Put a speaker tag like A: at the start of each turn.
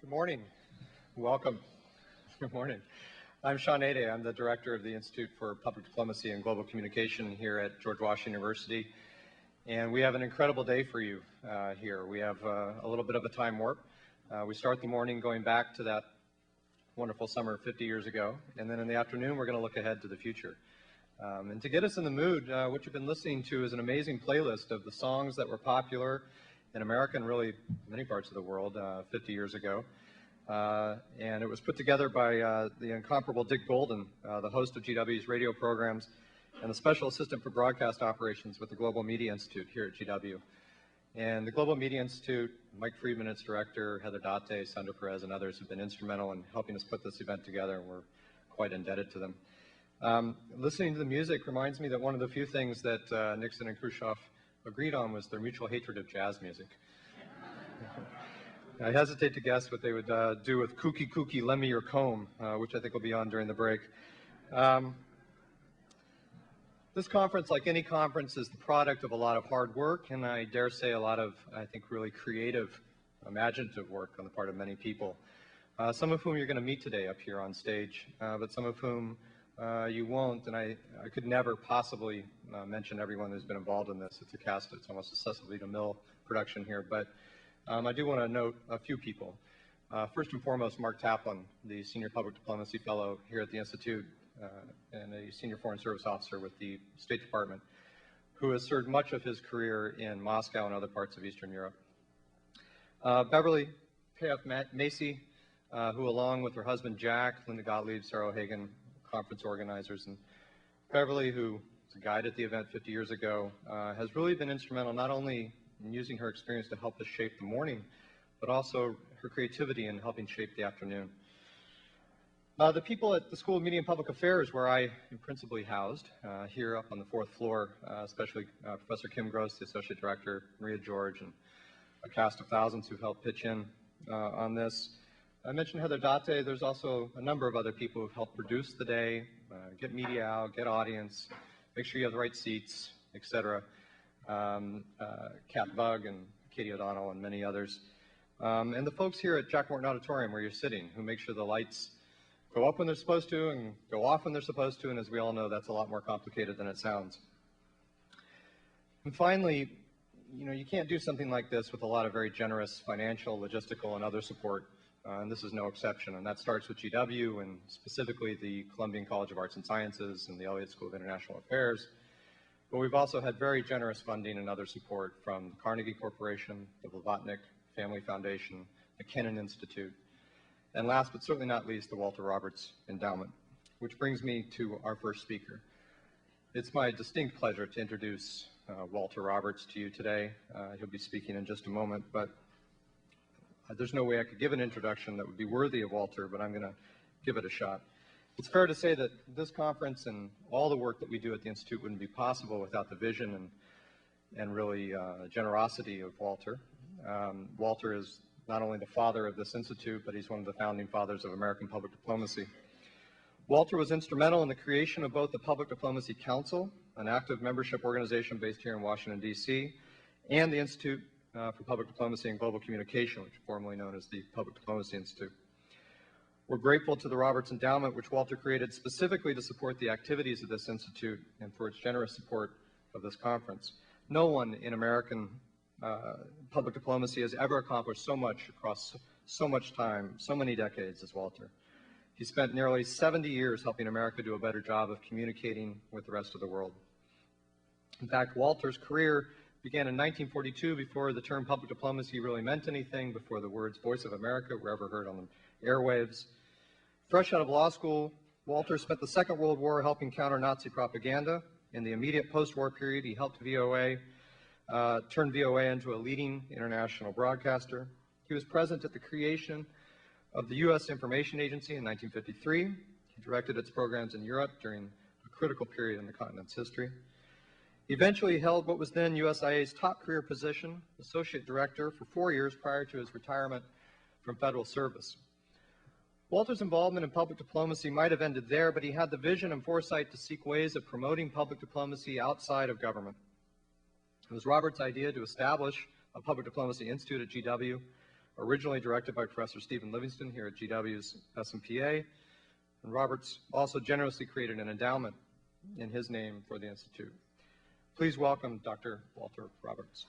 A: Good morning. Welcome. Good morning. I'm Sean Ade. I'm the director of the Institute for Public Diplomacy and Global Communication here at George Washington University. And we have an incredible day for you here. We have a little bit of a time warp. We start the morning going back to that wonderful summer 50 years ago. And then in the afternoon, we're going to look ahead to the future. And to get us in the mood, what you've been listening to is an amazing playlist of the songs that were popular in America and really many parts of the world 50 years ago. And it was put together by the incomparable Dick Golden, the host of GW's radio programs and the special assistant for broadcast operations with the Global Media Institute here at GW. And the Global Media Institute, Mike Friedman, its director, Heather Date, Sandra Perez, and others have been instrumental in helping us put this event together, and we're quite indebted to them. Listening to the music reminds me that one of the few things that Nixon and Khrushchev agreed on was their mutual hatred of jazz music. I hesitate to guess what they would do with Kooky Kooky Lend Me Your Comb, which I think will be on during the break. This conference, like any conference, is the product of a lot of hard work, and I dare say a lot of, I think, really creative, imaginative work on the part of many people, some of whom you're going to meet today up here on stage, but some of whom you won't, and I could never possibly mention everyone who's been involved in this. It's a cast, it's almost a Cecil B. DeMille production here, but I do want to note a few people. First and foremost, Mark Taplin, the Senior Public Diplomacy Fellow here at the Institute and a Senior Foreign Service Officer with the State Department, who has served much of his career in Moscow and other parts of Eastern Europe. Beverly Macy, who along with her husband Jack, Linda Gottlieb, Sarah O'Hagan, conference organizers, and Beverly, who was a guide at the event 50 years ago, has really been instrumental not only in using her experience to help us shape the morning, but also her creativity in helping shape the afternoon. The people at the School of Media and Public Affairs, where I am principally housed, here up on the 4th floor, especially Professor Kim Gross, the Associate Director, Maria George, and a cast of thousands who helped pitch in on this. I mentioned Heather Date. There's also a number of other people who've helped produce the day, get media out, get audience, make sure you have the right seats, etc. Kat Bug and Katie O'Donnell and many others. And the folks here at Jack Morton Auditorium where you're sitting, who make sure the lights go up when they're supposed to and go off when they're supposed to, and as we all know, that's a lot more complicated than it sounds. And finally, you can't do something like this with a lot of very generous financial, logistical, and other support. And this is no exception, and that starts with GW and specifically the Columbian College of Arts and Sciences and the Elliott School of International Affairs. But we've also had very generous funding and other support from the Carnegie Corporation, the Blavatnik Family Foundation, the Kennan Institute, and last but certainly not least, the Walter Roberts Endowment, which brings me to our first speaker. It's my distinct pleasure to introduce Walter Roberts to you today. He'll be speaking in just a moment, but there's no way I could give an introduction that would be worthy of Walter, but I'm going to give it a shot. It's fair to say that this conference and all the work that we do at the Institute wouldn't be possible without the vision and really generosity of Walter. Walter is not only the father of this institute, but he's one of the founding fathers of American public diplomacy. Walter was instrumental in the creation of both the Public Diplomacy Council, an active membership organization based here in Washington, D.C., and the Institute for Public Diplomacy and Global Communication, which is formerly known as the Public Diplomacy Institute. We're grateful to the Roberts Endowment, which Walter created specifically to support the activities of this institute and for its generous support of this conference. No one in American public diplomacy has ever accomplished so much across so much time, so many decades as Walter. He spent nearly 70 years helping America do a better job of communicating with the rest of the world. In fact, Walter's career began in 1942, before the term public diplomacy really meant anything, before the words Voice of America were ever heard on the airwaves. Fresh out of law school, Walter spent the Second World War helping counter Nazi propaganda. In the immediate post-war period, he helped turn VOA into a leading international broadcaster. He was present at the creation of the U.S. Information Agency in 1953. He directed its programs in Europe during a critical period in the continent's history. He eventually held what was then USIA's top career position, Associate Director, for 4 years prior to his retirement from federal service. Walter's involvement in public diplomacy might have ended there, but he had the vision and foresight to seek ways of promoting public diplomacy outside of government. It was Roberts' idea to establish a public diplomacy institute at GW, originally directed by Professor Stephen Livingston here at GW's SMPA. And Roberts also generously created an endowment in his name for the Institute. Please welcome Dr. Walter Roberts.